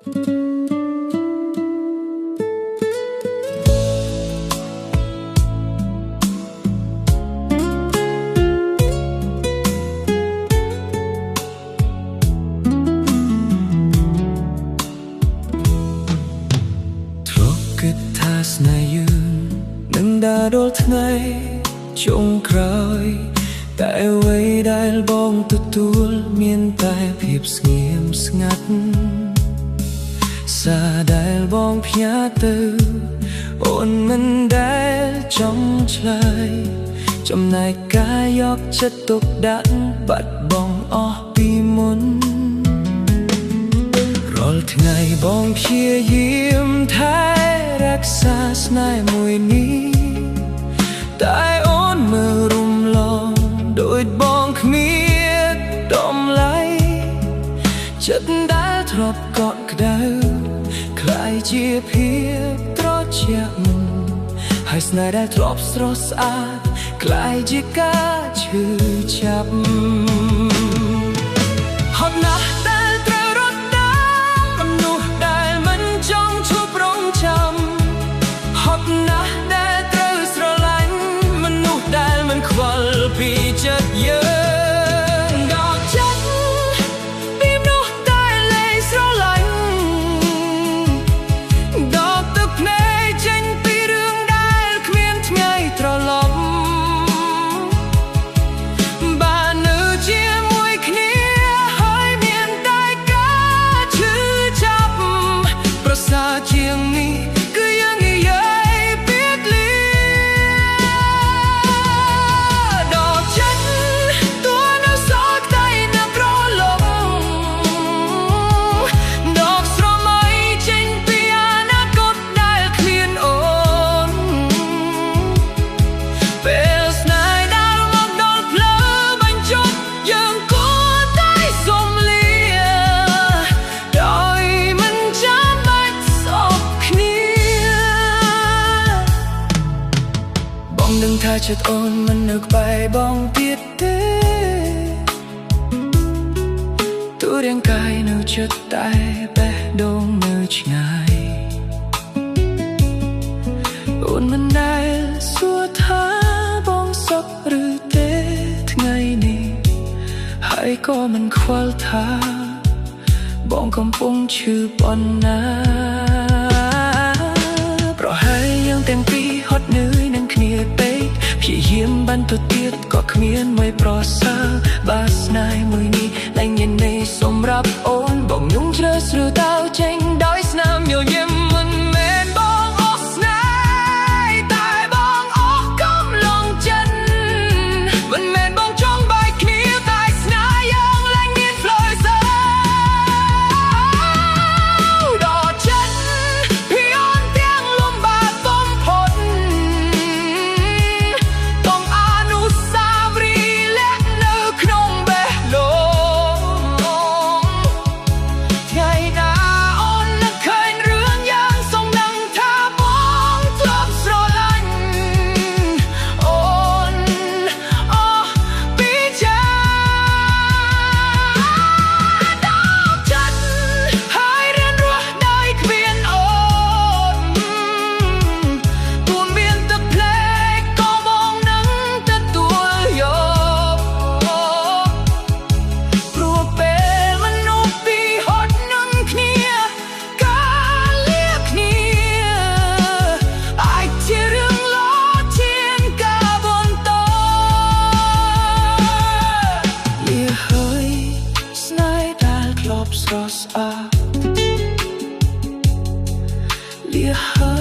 គិតថាស្នេហ៍យើងនឹងដើរដល់ថ្ងៃចុងក្រោយតែអ្វីដែលបងទទួលមានតែភាពស្ងៀមស្ងាត់សារដែលបងផ្ញើទៅអូនមិនដែលចំឆ្លើយចំណែកកាយយកចិត្តទុកដាក់បាត់បង់អស់ពីមុនរាល់ថ្ងៃបងព្យាយាមថែរក្សាស្នេហ៍មួយនេះតែអូនមើលរំលងដូចបងគ្មានតម្លៃចិត្តដែលធ្លាប់កក់ក្ដៅคล้ายជាភាពត្រជាក់ហើយស្នេហ៍ដែលធ្លាប់ស្រស់ស្អាតคล้ายជាការឈឺចាប់ហត់ណាស់ដែលត្រូវរត់តាមមនុស្សដែលមិនចង់ឈប់រងចាំហត់ណាស់ដែលត្រូវស្រឡាញ់មនុស្សដែលមិនខ្វល់ពីចិត្តយើងដល់ចិត្តពីមនុស្សដែលលែងស្រឡាញ់ដល់ទឹកភ្នែកចេញពីរឿងដែលគ្មានថ្ងៃត្រឡប់បាននៅជាមួយគ្នាហើយមានតែការឈឺចាប់ប្រសើរជាងនេះគឺយើងនិយាយពីលីដល់ចិត្តតួនៅសល់តែនៅក្រឡុកដកស្រមៃចេញពីអនាគតដែលគ្មានអូនពេលស្នេហ៍ដែលមកដល់ផ្លូវបញ្ចប់យើងគួរតែសុំលាដោយមិនចាំបាច់ស្អប់គ្នាបងដឹងថាចិត្តអូនមិននៅក្បែរបងទៀតទេទូរាងកាយនៅចិត្តតែបេះដូងនៅឆ្ងាយអូនមិនដែលសួរថាបងសុខឬទេថ្ងៃនេះហើយក៏មិនខ្វល់ថាបងកំពុងឈឺប៉ុណ្ណាប្រហែលយើងទាំងពីរហត់នឿយនឹងគ្នាពេកព្យាយាមបានទៅទៀតក៏គ្មានមួយប្រសើរបើស្នេហ៍មួយនេះលែងមានន័យសម្រាប់អូនបងញងជ្រើស្រើសទៅចេញដោយស្នាមញញឹមមិនមែនបងអស់ស្នេហ៍តែបងអស់កំឡុងចិត្តមិនមែនបងចង់បែកគ្នាតែស្នេហ៍យើងលែងមានផ្លូវសើដល់ចិត្តពីអូនទាំងលំបាកបំផុតต้องអនុស្សាវរីយ៍លាក់នៅក្នុងបេះដូងថ្ងៃណាអូននឹកឃើញរឿងយ៉ាងសំដឹងថាបងធ្លាប់ស្រឡាញ់អូនអស់ពីចិត្តដល់ចិត្តហើយរៀនរស់ដោយគ្មានអូនទូនមានទឹកភ្លេចក៏បងនឹងទទួលយកព្រោះពេលមនុស្សពីរហត់នឹងគ្នាការលាគ្នាអាចជារឿងល្អជាងការបន្តលាហើយស្នេហ៍ដែលធ្លាប់ស្រស់ស្អាតលាហើយ